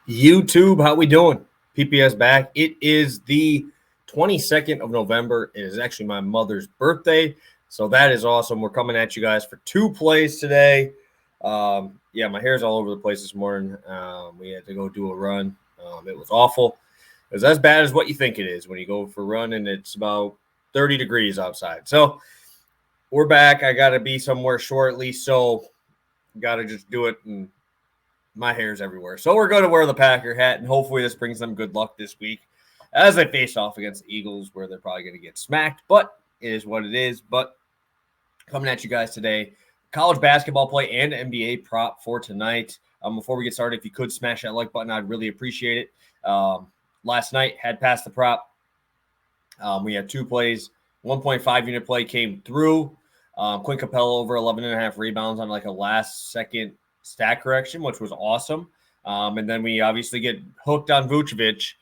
YouTube, how we doing? PPS back. It is the 22nd of November. It is actually my mother's birthday, so that is awesome. We're coming at you guys for two plays today. My hair's all over the place this morning. We had to go do a run. It was awful. It was as bad as what you think it is when you go for a run and it's about 30 degrees outside. So we're back. I got to be somewhere shortly, so got to just do it and my hair's everywhere. So we're going to wear the Packer hat, and hopefully this brings them good luck this week as they face off against the Eagles, where they're probably going to get smacked, but it is what it is. But coming at you guys today, college basketball play and NBA prop for tonight. Before we get started, if you could smash that like button, I'd really appreciate it. Last night, had passed the prop. We had two plays. 1.5 unit play came through. Quinn Capella over 11.5 rebounds on like a last-second stat correction, which was awesome. And then we obviously get hooked on Vucevic,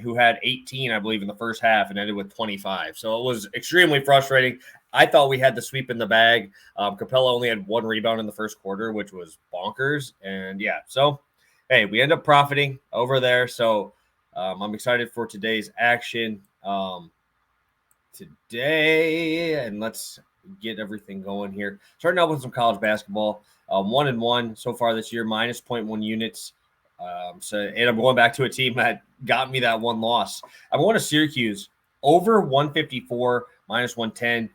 who had 18, I believe, in the first half and ended with 25. So it was extremely frustrating. I thought we had the sweep in the bag. Capella only had one rebound in the first quarter, which was bonkers. And yeah, so hey, we end up profiting over there. So I'm excited for today's action today, and let's get everything going here. Starting out with some college basketball. 1-1 so far this year, minus 0.1 units. And I'm going back to a team that got me that one loss. I'm going to Syracuse over 154, minus 110.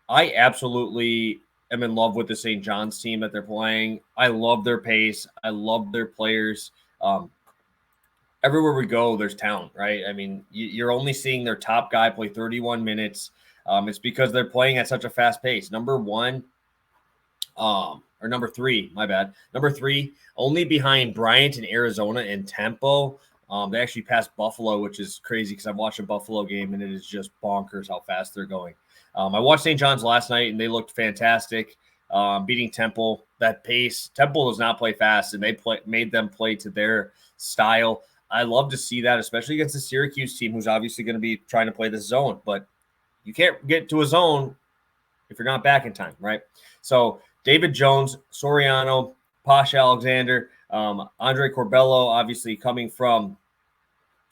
I absolutely am in love with the St. John's team that they're playing. I love their pace. I love their players. Everywhere we go, there's talent, right? I mean, you're only seeing their top guy play 31 minutes. It's because they're playing at such a fast pace. Number three, my bad. Number three, only behind Bryant in Arizona in tempo. They actually passed Buffalo, which is crazy because I've watched a Buffalo game and it is just bonkers how fast they're going. I watched St. John's last night and they looked fantastic, beating Temple. That pace, Temple does not play fast, and they made them play to their style. I love to see that, especially against the Syracuse team, who's obviously going to be trying to play the zone. But you can't get to a zone if you're not back in time, right? So David Jones, Soriano, Posh Alexander, Andre Corbello, obviously coming from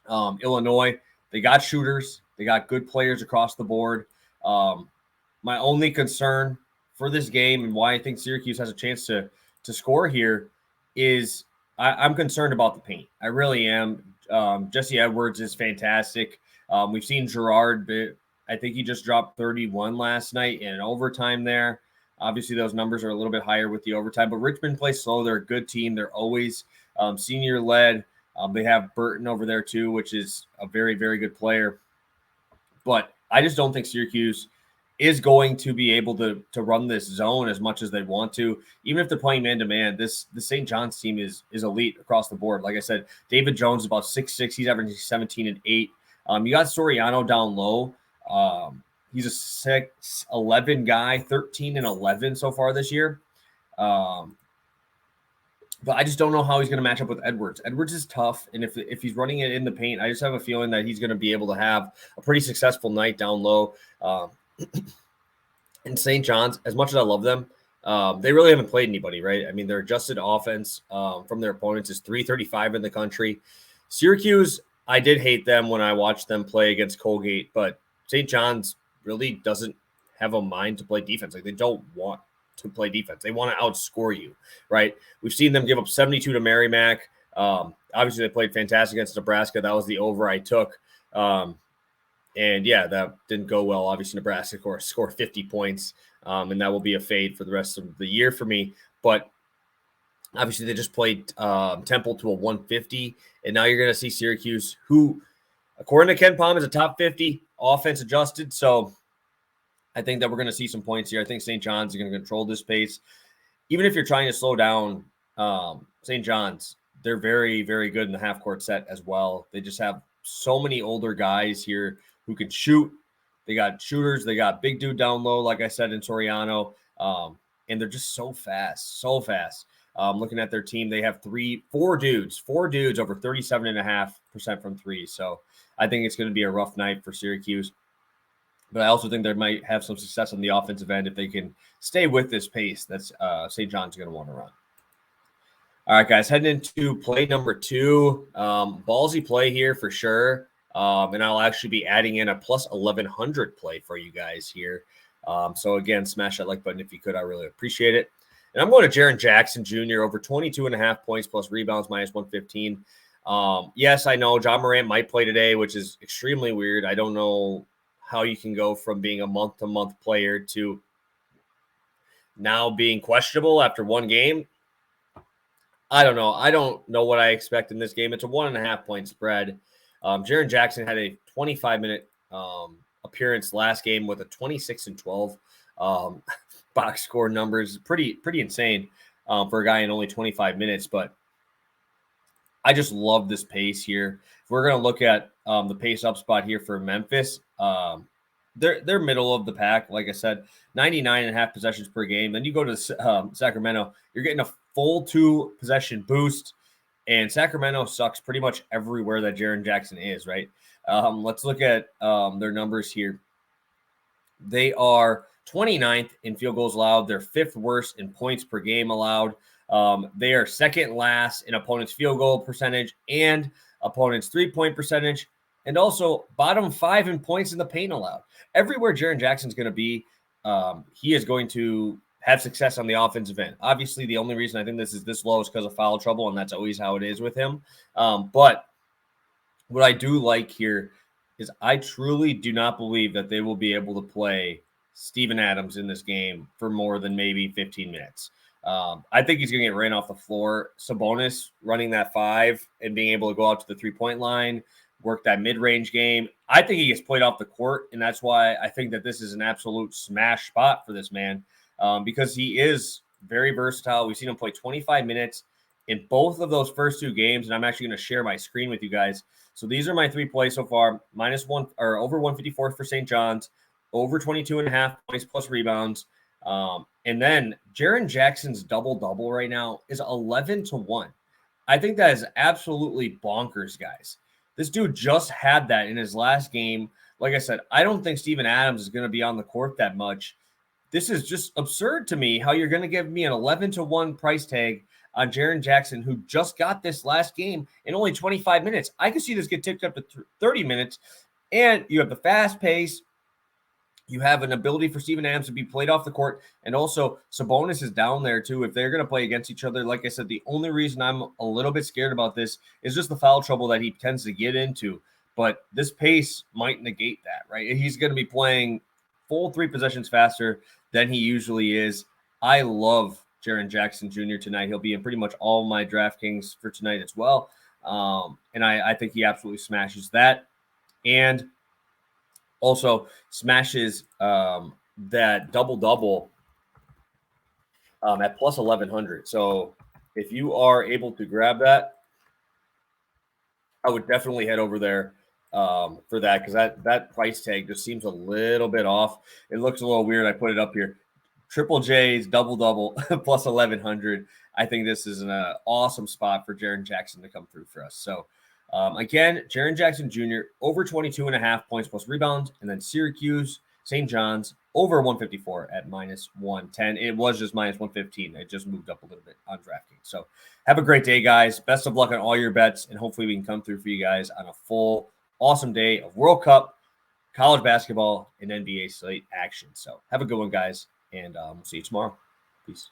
Illinois. They got shooters. They got good players across the board. My only concern for this game and why I think Syracuse has a chance to score here is I'm concerned about the paint. I really am. Jesse Edwards is fantastic. We've seen Gerard. I think he just dropped 31 last night in overtime there. Obviously, those numbers are a little bit higher with the overtime, but Richmond plays slow. They're a good team. They're always senior-led. They have Burton over there too, which is a very, very good player. But I just don't think Syracuse is going to be able to run this zone as much as they want to. Even if they're playing man-to-man, the St. John's team is elite across the board. Like I said, David Jones is about 6'6". He's averaging 17 and 8. You got Soriano down low. He's a 6'11" guy, 13 and 11 so far this year. But I just don't know how he's going to match up with Edwards. Edwards is tough, and if he's running it in the paint, I just have a feeling that he's going to be able to have a pretty successful night down low. And St. John's, as much as I love them, they really haven't played anybody, right? I mean, their adjusted offense from their opponents is 335 in the country. Syracuse, I did hate them when I watched them play against Colgate, but St. John's really doesn't have a mind to play defense. Like, they don't want to play defense. They want to outscore you, right? We've seen them give up 72 to Merrimack. Obviously, they played fantastic against Nebraska. That was the over I took. And yeah, that didn't go well. Obviously, Nebraska scored 50 points, and that will be a fade for the rest of the year for me. But obviously, they just played Temple to a 150, and now you're going to see Syracuse, who, according to Ken Palm, is a top 50 offense adjusted. So I think that we're going to see some points here. I think St. John's is going to control this pace. Even if you're trying to slow down St. John's, they're very, very good in the half-court set as well. They just have so many older guys here who can shoot. They got shooters. They got big dude down low, like I said, in Soriano. And they're just so fast, so fast. Looking at their team, they have four dudes over 37.5% from three. So I think it's going to be a rough night for Syracuse. But I also think they might have some success on the offensive end if they can stay with this pace that's St. John's going to want to run. All right, guys, heading into play number 2. Ballsy play here for sure. And I'll actually be adding in a plus 1100 play for you guys here. So again, smash that like button if you could. I really appreciate it. And I'm going to Jaren Jackson Jr. over 22.5 points plus rebounds minus 115. Yes, I know John Morant might play today, which is extremely weird. I don't know how you can go from being a month-to-month player to now being questionable after one game. I don't know. I don't know what I expect in this game. It's a 1.5 point spread. Jaren Jackson had a 25-minute appearance last game with a 26-12 box score numbers. Pretty insane for a guy in only 25 minutes. But I just love this pace here. If we're going to look at the pace up spot here for Memphis, they're middle of the pack. Like I said, 99.5 possessions per game. Then you go to Sacramento, you're getting a full 2 possession boost, and Sacramento sucks pretty much everywhere that Jaren Jackson is, right? Let's look at their numbers here. They are 29th in field goals allowed. They're 5th worst in points per game allowed. They are second last in opponents' field goal percentage and opponents' 3-point percentage, and also bottom 5 in points in the paint allowed. Everywhere Jaren Jackson's going to be, he is going to have success on the offensive end. Obviously, the only reason I think this is this low is because of foul trouble, and that's always how it is with him. But what I do like here is I truly do not believe that they will be able to play Steven Adams in this game for more than maybe 15 minutes. I think he's going to get ran off the floor. Sabonis running that 5 and being able to go out to the 3-point line, work that mid-range game. I think he gets played off the court, and that's why I think that this is an absolute smash spot for this man. Because he is very versatile. We've seen him play 25 minutes in both of those first 2 games, and I'm actually going to share my screen with you guys. So these are my 3 plays so far: -1 or over 154 for St. John's, over 22.5 points plus rebounds. And then Jaren Jackson's double-double right now is 11-1. I think that is absolutely bonkers, guys. This dude just had that in his last game. Like I said, I don't think Steven Adams is going to be on the court that much. This is just absurd to me how you're going to give me an 11-1 price tag on Jaren Jackson, who just got this last game in only 25 minutes. I could see this get ticked up to 30 minutes, and you have the fast pace. You have an ability for Steven Adams to be played off the court, and also Sabonis is down there too. If they're going to play against each other, like I said, the only reason I'm a little bit scared about this is just the foul trouble that he tends to get into. But this pace might negate that, right? He's going to be playing full 3 possessions faster than he usually is. I love Jaren Jackson Jr. tonight. He'll be in pretty much all my DraftKings for tonight as well. And I think he absolutely smashes that. And also smashes that double-double at plus 1,100. So if you are able to grab that, I would definitely head over there for that, because that price tag just seems a little bit off. It looks a little weird. I put it up here. Triple J's double-double plus 1,100. I think this is an awesome spot for Jaren Jackson to come through for us. So again, Jaren Jackson Jr. over 22.5 points plus rebounds, and then Syracuse, St. John's over 154 at -110. It was just -115. It just moved up a little bit on DraftKings. So have a great day, guys. Best of luck on all your bets, and hopefully we can come through for you guys on a full, awesome day of World Cup, college basketball, and NBA slate action. So have a good one, guys, and we'll see you tomorrow. Peace.